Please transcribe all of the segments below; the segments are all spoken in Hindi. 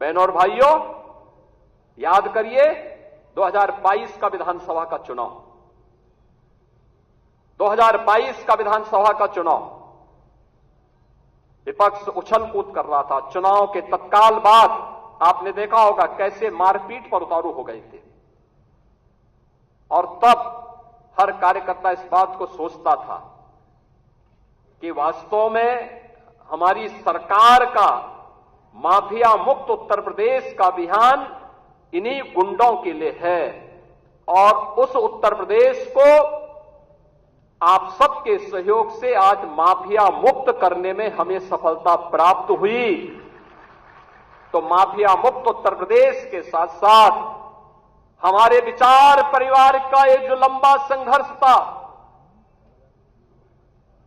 बहनों और भाइयों, याद करिए 2022 का विधानसभा का चुनाव, 2022 का विधानसभा का चुनाव, विपक्ष उछल कूद कर रहा था। चुनाव के तत्काल बाद आपने देखा होगा कैसे मारपीट पर उतारू हो गए थे, और तब हर कार्यकर्ता इस बात को सोचता था कि वास्तव में हमारी सरकार का माफिया मुक्त उत्तर प्रदेश का अभियान इन्हीं गुंडों के लिए है, और उस उत्तर प्रदेश को आप सबके सहयोग से आज माफिया मुक्त करने में हमें सफलता प्राप्त हुई। तो माफिया मुक्त उत्तर प्रदेश के साथ साथ हमारे विचार परिवार का ये जो लंबा संघर्ष था,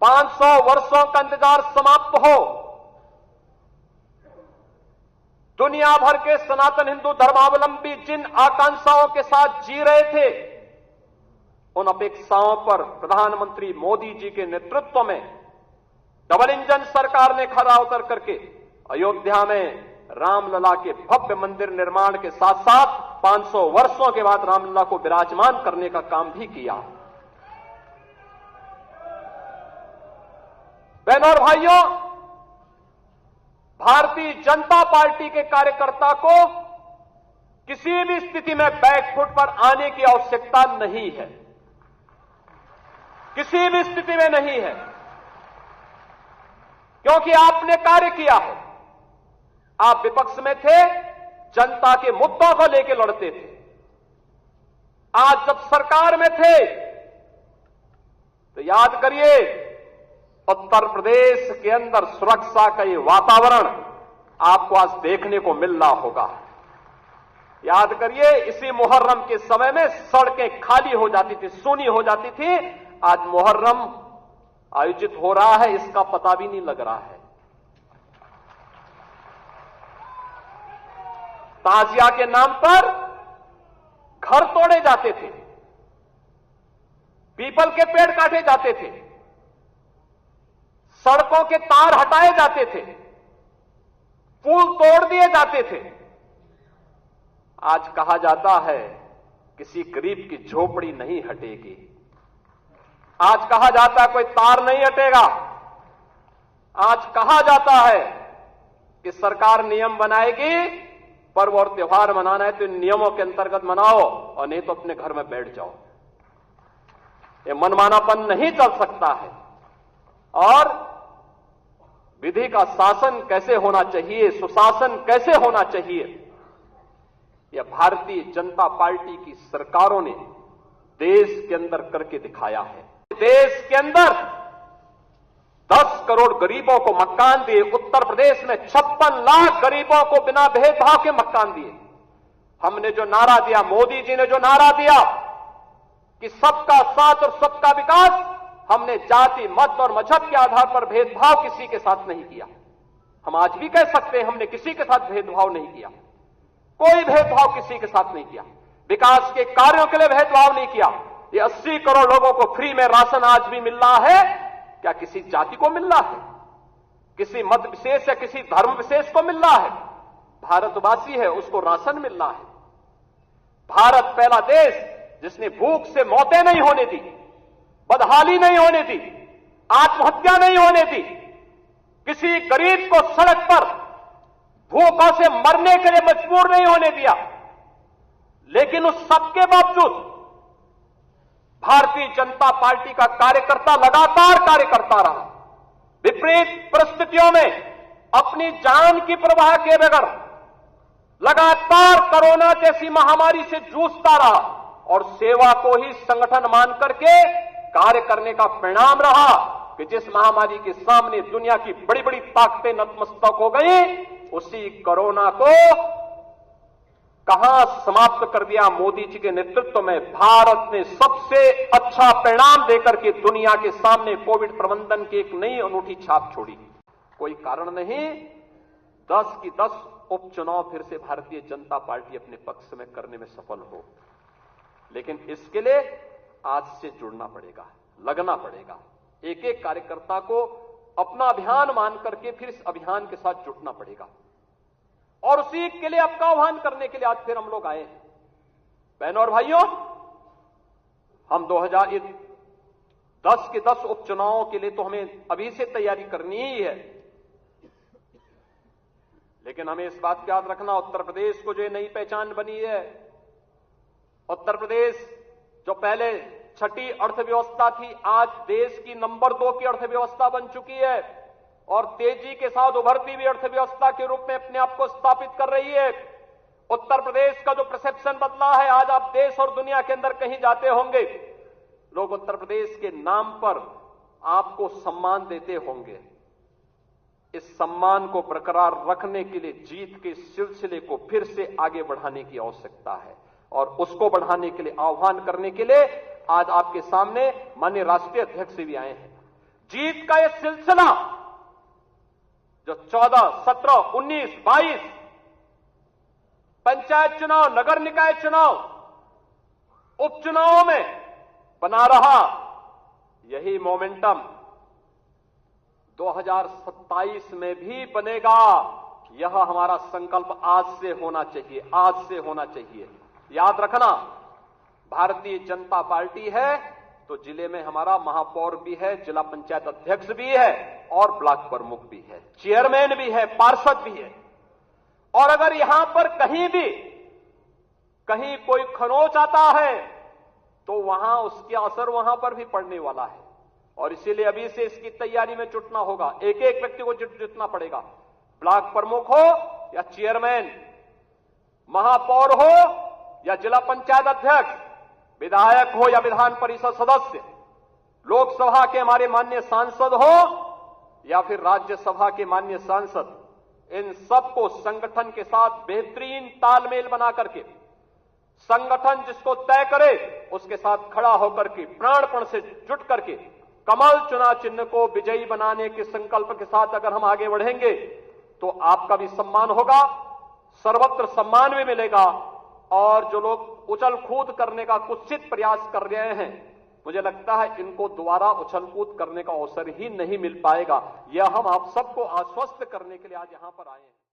500 वर्षों का इंतजार समाप्त हो, दुनिया भर के सनातन हिंदू धर्मावलंबी जिन आकांक्षाओं के साथ जी रहे थे, उन अपेक्षाओं पर प्रधानमंत्री मोदी जी के नेतृत्व में डबल इंजन सरकार ने खरा उतर करके अयोध्या में रामलला के भव्य मंदिर निर्माण के साथ साथ 500 वर्षों के बाद रामलला को विराजमान करने का काम भी किया। बहनों और भाइयों, भारतीय जनता पार्टी के कार्यकर्ता को किसी भी स्थिति में बैकफुट पर आने की आवश्यकता नहीं है, किसी भी स्थिति में नहीं है, क्योंकि आपने कार्य किया है। आप विपक्ष में थे, जनता के मुद्दों को लेकर लड़ते थे। आज जब सरकार में थे तो याद करिए, उत्तर प्रदेश के अंदर सुरक्षा का ये वातावरण आपको आज देखने को मिल रहा होगा। याद करिए, इसी मुहर्रम के समय में सड़कें खाली हो जाती थी, सूनी हो जाती थी। आज मुहर्रम आयोजित हो रहा है, इसका पता भी नहीं लग रहा है। ताजिया के नाम पर घर तोड़े जाते थे, पीपल के पेड़ काटे जाते थे, सड़कों के तार हटाए जाते थे, पुल तोड़ दिए जाते थे। आज कहा जाता है किसी गरीब की झोपड़ी नहीं हटेगी, आज कहा जाता है कोई तार नहीं हटेगा, आज कहा जाता है कि सरकार नियम बनाएगी, पर्व और त्योहार मनाना है तो इन नियमों के अंतर्गत मनाओ, और नहीं तो अपने घर में बैठ जाओ। ये मनमानापन नहीं चल सकता है। और विधि का शासन कैसे होना चाहिए, सुशासन कैसे होना चाहिए, यह भारतीय जनता पार्टी की सरकारों ने देश के अंदर करके दिखाया है। देश के अंदर 10 करोड़ गरीबों को मकान दिए, उत्तर प्रदेश में 56 लाख गरीबों को बिना भेदभाव के मकान दिए। हमने जो नारा दिया, मोदी जी ने जो नारा दिया कि सबका साथ और सबका विकास, हमने जाति मत और मजहब के आधार पर भेदभाव किसी के साथ नहीं किया। हम आज भी कह सकते हैं हमने किसी के साथ भेदभाव नहीं किया, कोई भेदभाव किसी के साथ नहीं किया। विकास के कार्यों के लिए भेदभाव नहीं किया। ये 80 करोड़ लोगों को फ्री में राशन आज भी मिल रहा है, क्या किसी जाति को मिल रहा है, किसी मत विशेष या किसी धर्म विशेष को मिल रहा है? भारतवासी है, उसको राशन मिल रहा है। भारत पहला देश जिसने भूख से मौतें नहीं होने दी, बदहाली नहीं होने दी, आत्महत्या नहीं होने दी, किसी गरीब को सड़क पर भूखों से मरने के लिए मजबूर नहीं होने दिया। लेकिन उस सबके बावजूद भारतीय जनता पार्टी का कार्यकर्ता लगातार कार्य करता रहा, विपरीत परिस्थितियों में अपनी जान की परवाह किए बगैर लगातार कोरोना जैसी महामारी से जूझता रहा, और सेवा को ही संगठन मान करके कार्य करने का परिणाम रहा कि जिस महामारी के सामने दुनिया की बड़ी बड़ी ताकतें नतमस्तक हो गई, उसी कोरोना को कहां समाप्त कर दिया मोदी जी के नेतृत्व में। भारत ने सबसे अच्छा परिणाम देकर के दुनिया के सामने कोविड प्रबंधन की एक नई अनूठी छाप छोड़ी। कोई कारण नहीं 10 की 10 उपचुनाव फिर से भारतीय जनता पार्टी अपने पक्ष में करने में सफल हो, लेकिन इसके लिए आज से जुड़ना पड़ेगा, लगना पड़ेगा। एक एक कार्यकर्ता को अपना अभियान मान करके फिर इस अभियान के साथ जुटना पड़ेगा। और उसी के लिए आपका आह्वान करने के लिए आज फिर हम लोग आए हैं। बहनों और भाइयों, हम 2010 के 10 उपचुनावों के लिए तो हमें अभी से तैयारी करनी ही है, लेकिन हमें इस बात का याद रखना, उत्तर प्रदेश को जो ये नई पहचान बनी है, उत्तर प्रदेश जो पहले छठी अर्थव्यवस्था थी, आज देश की नंबर 2 की अर्थव्यवस्था बन चुकी है और तेजी के साथ उभरती हुई अर्थव्यवस्था के रूप में अपने आप को स्थापित कर रही है। उत्तर प्रदेश का जो परसेप्शन बदला है, आज आप देश और दुनिया के अंदर कहीं जाते होंगे, लोग उत्तर प्रदेश के नाम पर आपको सम्मान देते होंगे। इस सम्मान को बरकरार रखने के लिए जीत के सिलसिले को फिर से आगे बढ़ाने की आवश्यकता है और उसको बढ़ाने के लिए आह्वान करने के लिए आज आपके सामने माननीय राष्ट्रीय अध्यक्ष भी आए हैं। जीत का यह सिलसिला जो 14, 17, 19, 22 पंचायत चुनाव, नगर निकाय चुनाव, उपचुनावों में बना रहा, यही मोमेंटम 2027 में भी बनेगा। यह हमारा संकल्प आज से होना चाहिए, आज से होना चाहिए। याद रखना, भारतीय जनता पार्टी है तो जिले में हमारा महापौर भी है, जिला पंचायत अध्यक्ष भी है और ब्लॉक प्रमुख भी है, चेयरमैन भी है, पार्षद भी है। और अगर यहां पर कहीं कोई खरोंच आता है तो वहां उसका असर वहां पर भी पड़ने वाला है और इसीलिए अभी से इसकी तैयारी में जुटना होगा। एक एक व्यक्ति को जुटना पड़ेगा, ब्लॉक प्रमुख हो या चेयरमैन, महापौर हो या जिला पंचायत अध्यक्ष, विधायक हो या विधान परिषद सदस्य, लोकसभा के हमारे माननीय सांसद हो या फिर राज्यसभा के माननीय सांसद, इन सबको संगठन के साथ बेहतरीन तालमेल बना करके, संगठन जिसको तय करे उसके साथ खड़ा होकर के प्राणपण से जुट करके कमल चुनाव चिन्ह को विजयी बनाने के संकल्प के साथ अगर हम आगे बढ़ेंगे तो आपका भी सम्मान होगा, सर्वत्र सम्मान भी मिलेगा। और जो लोग उछल कूद करने का कुत्सित प्रयास कर रहे हैं, मुझे लगता है इनको दोबारा उछल कूद करने का अवसर ही नहीं मिल पाएगा। यह हम आप सबको आश्वस्त करने के लिए आज यहां पर आए हैं।